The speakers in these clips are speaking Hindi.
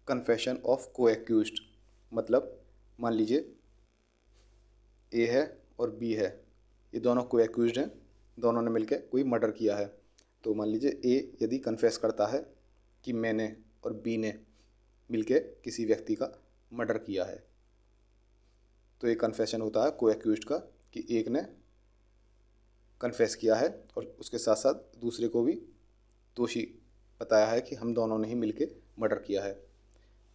कन्फेशन ऑफ को एक्यूज्ड, मतलब मान लीजिए ए है और बी है, ये दोनों को एक्यूज्ड हैं, दोनों ने मिलकर कोई मर्डर किया है। तो मान लीजिए ए यदि कन्फेस करता है कि मैंने और बी ने मिलके किसी व्यक्ति का मर्डर किया है, तो ये कन्फेशन होता है को एक्यूज्ड का, कि एक ने कन्फेस किया है और उसके साथ साथ दूसरे को भी दोषी बताया है कि हम दोनों ने ही मिलके मर्डर किया है।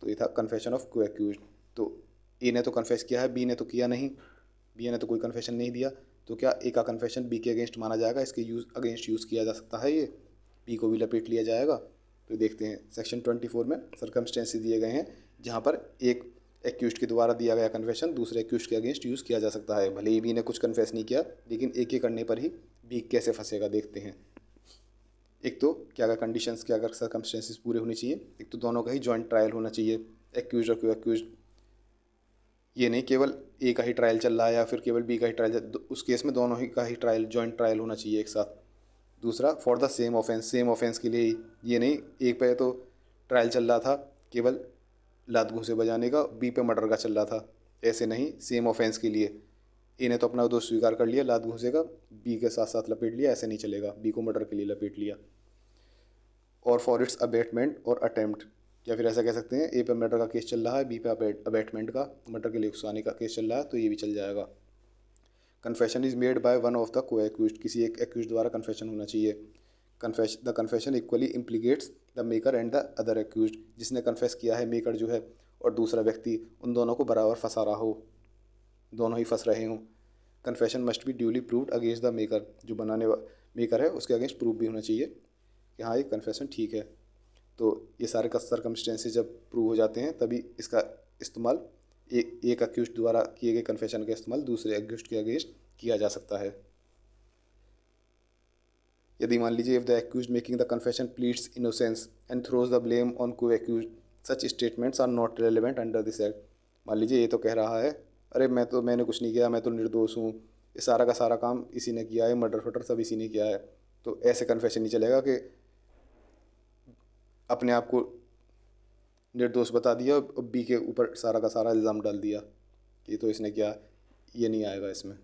तो ये था कन्फेशन ऑफ को एक्यूज्ड। तो ए ने तो कन्फेस किया है, बी ने तो किया नहीं, बी ने तो कोई कन्फेशन नहीं दिया, तो क्या ए का कन्फेशन बी के अगेंस्ट माना जाएगा, इसके अगेंस्ट यूज़ किया जा सकता है, ये बी को भी लपेट लिया जाएगा। तो देखते हैं सेक्शन 24 में सर्कमस्टेंसेस दिए गए हैं जहाँ पर एक एक्यूज्ड के द्वारा दिया गया कन्फेशन दूसरे एक्यूज्ड के अगेंस्ट यूज़ किया जा सकता है। भले ही बी ने कुछ कन्फेस नहीं किया, लेकिन ए के करने पर ही बी कैसे फंसेगा देखते हैं। एक तो क्या क्या कंडीशंस, क्या क्या सर्कमस्टेंसेस पूरे होने चाहिए। एक तो दोनों का ही जॉइंट ट्रायल होना चाहिए, एक्यूज्ड और को एक्यूज्ड, ये नहीं केवल ए का ही ट्रायल चल रहा है या फिर केवल बी का ही ट्रायल, उस केस में दोनों ही का ही ट्रायल, जॉइंट ट्रायल होना चाहिए एक साथ। दूसरा for the same offence, same offence के लिए ही, ये नहीं एक पे तो ट्रायल चल रहा था केवल लात घूंसे बजाने का, बी पे मर्डर का चल रहा था, ऐसे नहीं, सेम ऑफेंस के लिए ए ने तो अपना दोष स्वीकार कर लिया लात घूंसे का, बी के साथ साथ लपेट लिया, ऐसे नहीं चलेगा, बी को मर्डर के लिए लपेट लिया। और फॉर इट्स अबेटमेंट और अटेम्प्ट, या फिर ऐसा कह सकते हैं ए पे मर्डर का केस चल रहा है, बी पे अबेटमेंट का, मर्डर के लिए उकसाने का केस चल रहा है, तो ये भी चल जाएगा। Confession is made by one of the co-accused, किसी एक एक्यूज्ड द्वारा कन्फेशन होना चाहिए। The confession equally implicates the maker and the other accused, जिसने कन्फेस किया है मेकर जो है और दूसरा व्यक्ति, उन दोनों को बराबर फंसा रहा हो, दोनों ही फंस रहे हों। Confession must be duly proved against the maker, जो बनाने मेकर है उसके अगेंस्ट प्रूव भी होना चाहिए कि हाँ ये कन्फेशन ठीक है। तो ये सारे का सर्कमस्टेंसेस जब प्रूव हो जाते हैं तभी इसका इस्तेमाल एक अक्यूज्ड द्वारा किए गए कन्फेशन का इस्तेमाल दूसरे अक्यूज्ड के अगेंस्ट किया जा सकता है। यदि मान लीजिए if the accused making the confession pleads innocence and throws the blame on co-accused, such statements are not relevant under this act. मान लीजिए ये तो कह रहा है अरे मैंने कुछ नहीं किया, मैं तो निर्दोष हूँ, ये सारा का सारा काम इसी ने किया है, मर्डर फटर सब इसी ने किया है, तो ऐसे कन्फेशन नहीं चलेगा कि अपने आप को निर्दोष बता दिया और बी के ऊपर सारा का सारा इल्ज़ाम डाल दिया कि तो इसने किया, ये नहीं आएगा इसमें।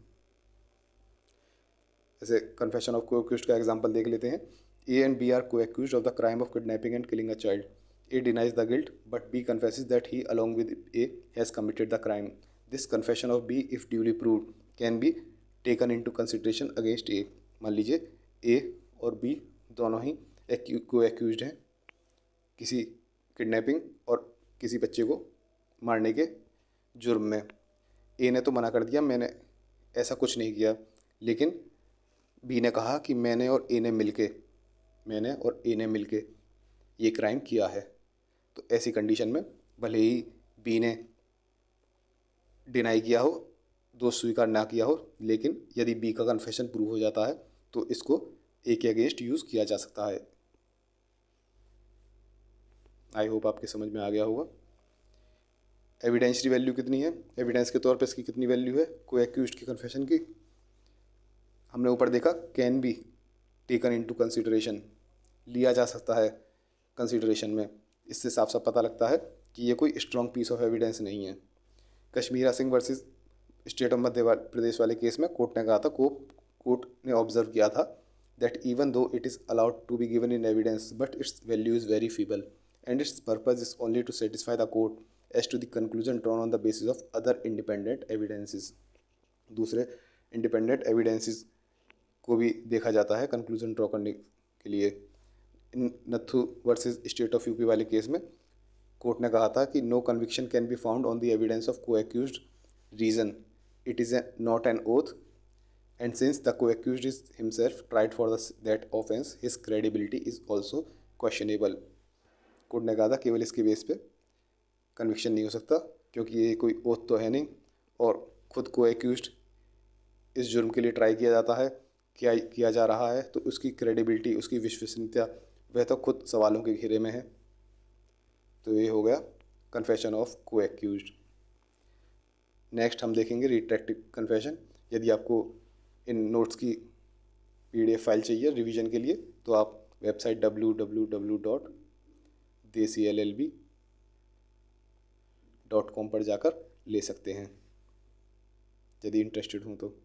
जैसे कन्फेशन ऑफ को एक्यूज्ड का एग्जांपल देख लेते हैं। A and B are co-accused of the crime of kidnapping and killing a child. A denies the guilt but B confesses that he along with A has committed the crime. This confession of B if duly proved can be taken into consideration against A. मान लीजिए ए और बी दोनों ही को एक्यूज्ड हैं किसी किडनैपिंग और किसी बच्चे को मारने के जुर्म में। ए ने तो मना कर दिया मैंने ऐसा कुछ नहीं किया, लेकिन बी ने कहा कि मैंने और ए ने मिलके ये क्राइम किया है। तो ऐसी कंडीशन में भले ही बी ने डिनाई किया हो, दोष स्वीकार ना किया हो, लेकिन यदि बी का कन्फेशन प्रूव हो जाता है तो इसको ए के अगेंस्ट यूज़ किया जा सकता है। आई होप आपके समझ में आ गया होगा। एविडेंस की वैल्यू कितनी है, एविडेंस के तौर पे इसकी कितनी वैल्यू है को एक्यूज्ड के कन्फेशन की, हमने ऊपर देखा can be taken into consideration, लिया जा सकता है कंसिडरेशन में। इससे साफ साफ पता लगता है कि ये कोई स्ट्रॉन्ग पीस ऑफ एविडेंस नहीं है। Kashmira Singh versus state of Madhya Pradesh वाले केस में कोर्ट ने कहा था, कोर्ट ने ऑब्जर्व किया था that even though it is allowed to be given in evidence but its value is very feeble and its purpose is only to satisfy the court as to the conclusion drawn on the basis of other independent evidences. दूसरे इंडिपेंडेंट एविडेंसेस को भी देखा जाता है कंक्लूजन ड्रॉ करने के लिए। In Nathu versus state of UP वाले केस में कोर्ट ने कहा था कि no conviction can be found on the evidence of co-accused reason it is not an oath and since the co-accused is himself tried for that offence his credibility is also questionable. Court ने कहा था केवल इसके बेस पे कन्विक्शन नहीं हो सकता क्योंकि ये कोई ओथ तो है नहीं और खुद को एक्यूज्ड इस जुर्म के लिए ट्राई किया जाता है, क्या किया जा रहा है, तो उसकी क्रेडिबिलिटी, उसकी विश्वसनीयता वह तो खुद सवालों के घेरे में है। तो ये हो गया कन्फेशन ऑफ को एक्यूज्ड। नेक्स्ट हम देखेंगे रिट्रैक्टिव कन्फेशन। यदि आपको इन नोट्स की PDF फाइल चाहिए रिवीजन के लिए तो आप वेबसाइट www.desillb .com पर जाकर ले सकते हैं यदि इंटरेस्टेड हों तो।